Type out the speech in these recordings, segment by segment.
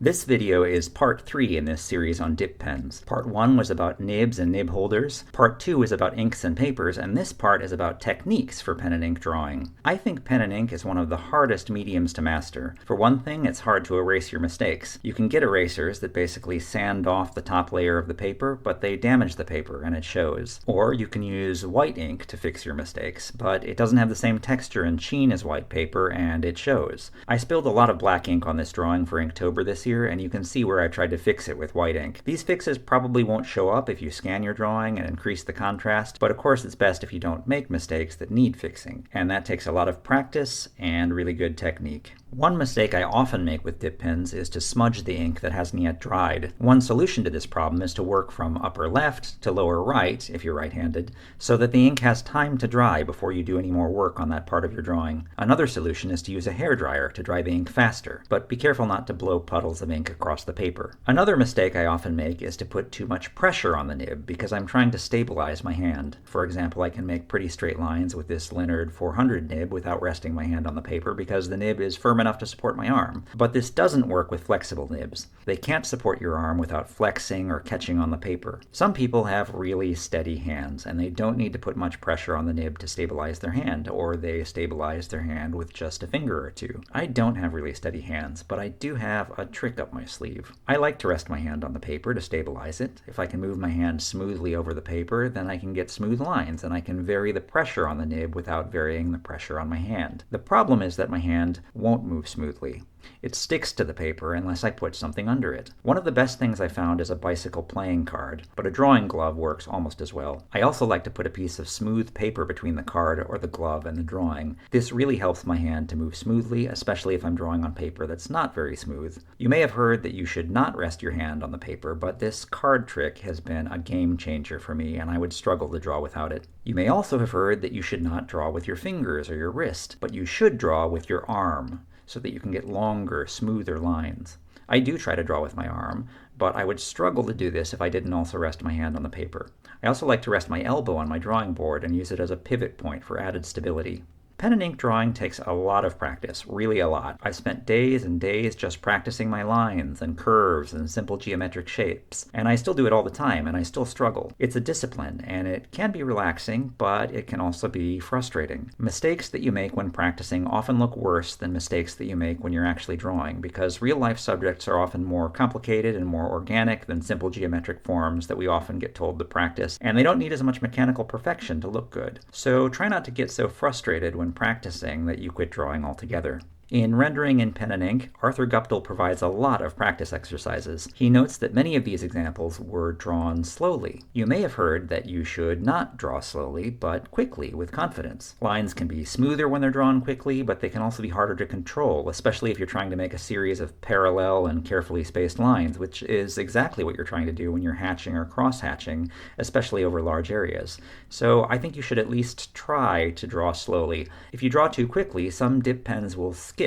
This video is part 3 in this series on dip pens. Part 1 was about nibs and nib holders, part 2 is about inks and papers, and this part is about techniques for pen and ink drawing. I think pen and ink is one of the hardest mediums to master. For one thing, it's hard to erase your mistakes. You can get erasers that basically sand off the top layer of the paper, but they damage the paper and it shows. Or you can use white ink to fix your mistakes, but it doesn't have the same texture and sheen as white paper and it shows. I spilled a lot of black ink on this drawing for Inktober this year, and you can see where I tried to fix it with white ink. These fixes probably won't show up if you scan your drawing and increase the contrast, but of course it's best if you don't make mistakes that need fixing, and that takes a lot of practice and really good technique. One mistake I often make with dip pens is to smudge the ink that hasn't yet dried. One solution to this problem is to work from upper left to lower right, if you're right-handed, so that the ink has time to dry before you do any more work on that part of your drawing. Another solution is to use a hairdryer to dry the ink faster, but be careful not to blow puddles of ink across the paper. Another mistake I often make is to put too much pressure on the nib because I'm trying to stabilize my hand. For example, I can make pretty straight lines with this Leonardt 400 nib without resting my hand on the paper because the nib is firm enough to support my arm. But this doesn't work with flexible nibs. They can't support your arm without flexing or catching on the paper. Some people have really steady hands and they don't need to put much pressure on the nib to stabilize their hand, or they stabilize their hand with just a finger or two. I don't have really steady hands, but I do have a trick up my sleeve. I like to rest my hand on the paper to stabilize it. If I can move my hand smoothly over the paper, then I can get smooth lines and I can vary the pressure on the nib without varying the pressure on my hand. The problem is that my hand won't move smoothly. It sticks to the paper unless I put something under it. One of the best things I found is a bicycle playing card, but a drawing glove works almost as well. I also like to put a piece of smooth paper between the card or the glove and the drawing. This really helps my hand to move smoothly, especially if I'm drawing on paper that's not very smooth. You may have heard that you should not rest your hand on the paper, but this card trick has been a game changer for me and I would struggle to draw without it. You may also have heard that you should not draw with your fingers or your wrist, but you should draw with your arm, so that you can get longer, smoother lines. I do try to draw with my arm, but I would struggle to do this if I didn't also rest my hand on the paper. I also like to rest my elbow on my drawing board and use it as a pivot point for added stability. Pen and ink drawing takes a lot of practice, really a lot. I spent days and days just practicing my lines and curves and simple geometric shapes, and I still do it all the time and I still struggle. It's a discipline and it can be relaxing, but it can also be frustrating. Mistakes that you make when practicing often look worse than mistakes that you make when you're actually drawing, because real-life subjects are often more complicated and more organic than simple geometric forms that we often get told to practice, and they don't need as much mechanical perfection to look good. So try not to get so frustrated when practicing that you quit drawing altogether. In Rendering in Pen and Ink, Arthur Guptill provides a lot of practice exercises. He notes that many of these examples were drawn slowly. You may have heard that you should not draw slowly, but quickly, with confidence. Lines can be smoother when they're drawn quickly, but they can also be harder to control, especially if you're trying to make a series of parallel and carefully spaced lines, which is exactly what you're trying to do when you're hatching or cross-hatching, especially over large areas. So I think you should at least try to draw slowly. If you draw too quickly, some dip pens will skip.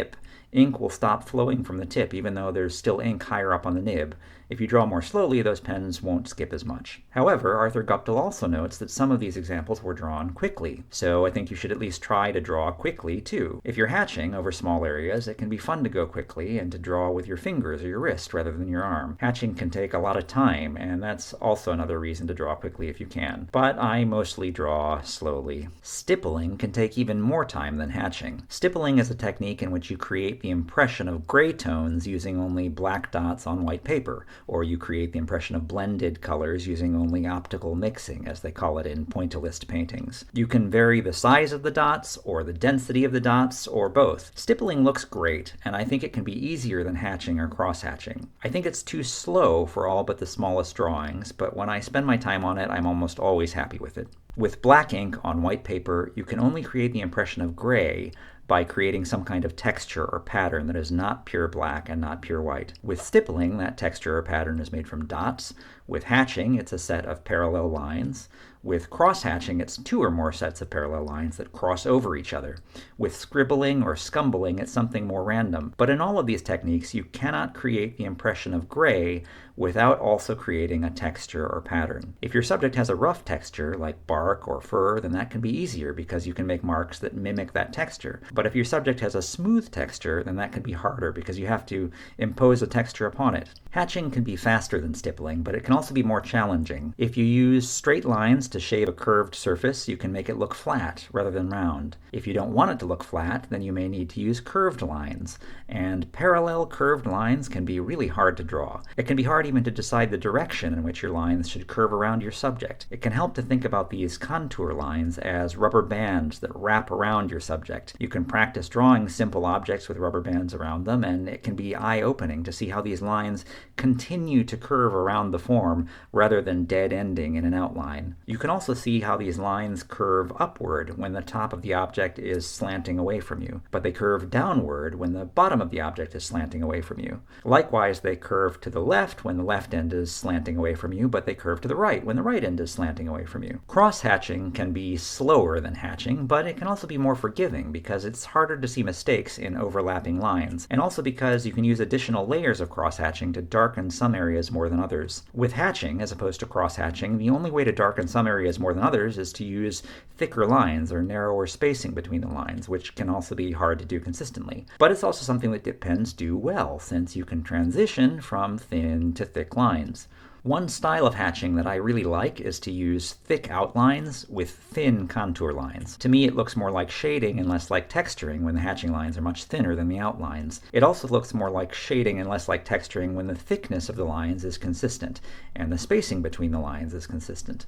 Ink will stop flowing from the tip even though there's still ink higher up on the nib. If you draw more slowly, those pens won't skip as much. However, Arthur Guptill also notes that some of these examples were drawn quickly, so I think you should at least try to draw quickly too. If you're hatching over small areas, it can be fun to go quickly and to draw with your fingers or your wrist rather than your arm. Hatching can take a lot of time, and that's also another reason to draw quickly if you can. But I mostly draw slowly. Stippling can take even more time than hatching. Stippling is a technique in which you create the impression of gray tones using only black dots on white paper, or you create the impression of blended colors using only optical mixing, as they call it in pointillist paintings. You can vary the size of the dots, or the density of the dots, or both. Stippling looks great, and I think it can be easier than hatching or cross-hatching. I think it's too slow for all but the smallest drawings, but when I spend my time on it, I'm almost always happy with it. With black ink on white paper, you can only create the impression of gray by creating some kind of texture or pattern that is not pure black and not pure white. With stippling, that texture or pattern is made from dots. With hatching, it's a set of parallel lines. With crosshatching, it's 2 or more sets of parallel lines that cross over each other. With scribbling or scumbling, it's something more random. But in all of these techniques, you cannot create the impression of gray without also creating a texture or pattern. If your subject has a rough texture, like bark or fur, then that can be easier because you can make marks that mimic that texture. But if your subject has a smooth texture, then that can be harder because you have to impose a texture upon it. Hatching can be faster than stippling, but it can also be more challenging. If you use straight lines to shave a curved surface, you can make it look flat rather than round. If you don't want it to look flat, then you may need to use curved lines. And parallel curved lines can be really hard to draw. It can be hard even to decide the direction in which your lines should curve around your subject. It can help to think about these contour lines as rubber bands that wrap around your subject. You can practice drawing simple objects with rubber bands around them, and it can be eye-opening to see how these lines continue to curve around the form rather than dead-ending in an outline. You can also see how these lines curve upward when the top of the object is slanting away from you, but they curve downward when the bottom of the object is slanting away from you. Likewise, they curve to the left when the left end is slanting away from you, but they curve to the right when the right end is slanting away from you. Cross-hatching can be slower than hatching, but it can also be more forgiving because it's harder to see mistakes in overlapping lines, and also because you can use additional layers of cross-hatching to darken some areas more than others. With hatching, as opposed to cross-hatching, the only way to darken some areas more than others is to use thicker lines or narrower spacing between the lines, which can also be hard to do consistently. But it's also something that dip pens do well, since you can transition from thin to thick lines. One style of hatching that I really like is to use thick outlines with thin contour lines. To me, it looks more like shading and less like texturing when the hatching lines are much thinner than the outlines. It also looks more like shading and less like texturing when the thickness of the lines is consistent and the spacing between the lines is consistent.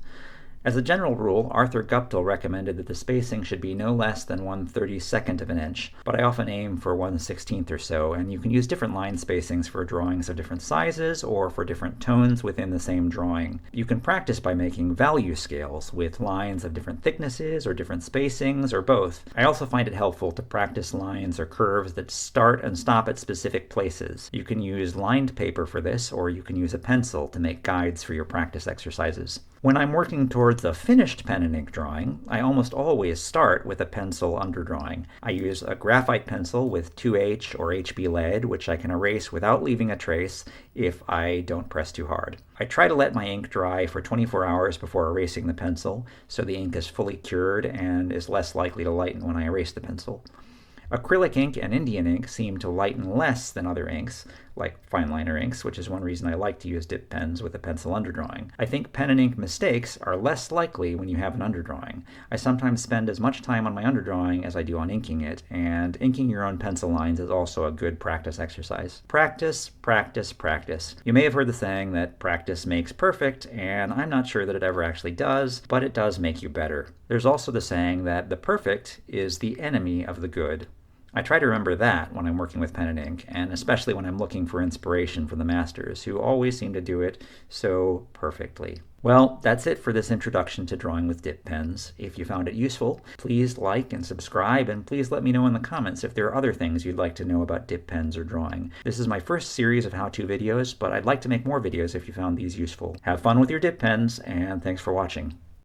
As a general rule, Arthur Guptill recommended that the spacing should be no less than 1/32 of an inch, but I often aim for 1/16 or so, and you can use different line spacings for drawings of different sizes or for different tones within the same drawing. You can practice by making value scales with lines of different thicknesses or different spacings or both. I also find it helpful to practice lines or curves that start and stop at specific places. You can use lined paper for this, or you can use a pencil to make guides for your practice exercises. When I'm working towards a finished pen and ink drawing, I almost always start with a pencil underdrawing. I use a graphite pencil with 2H or HB lead, which I can erase without leaving a trace if I don't press too hard. I try to let my ink dry for 24 hours before erasing the pencil, so the ink is fully cured and is less likely to lighten when I erase the pencil. Acrylic ink and Indian ink seem to lighten less than other inks, like fine liner inks, which is one reason I like to use dip pens with a pencil underdrawing. I think pen and ink mistakes are less likely when you have an underdrawing. I sometimes spend as much time on my underdrawing as I do on inking it, and inking your own pencil lines is also a good practice exercise. Practice, practice, practice. You may have heard the saying that practice makes perfect, and I'm not sure that it ever actually does, but it does make you better. There's also the saying that the perfect is the enemy of the good. I try to remember that when I'm working with pen and ink, and especially when I'm looking for inspiration from the masters, who always seem to do it so perfectly. Well, that's it for this introduction to drawing with dip pens. If you found it useful, please like and subscribe, and please let me know in the comments if there are other things you'd like to know about dip pens or drawing. This is my first series of how-to videos, but I'd like to make more videos if you found these useful. Have fun with your dip pens, and thanks for watching.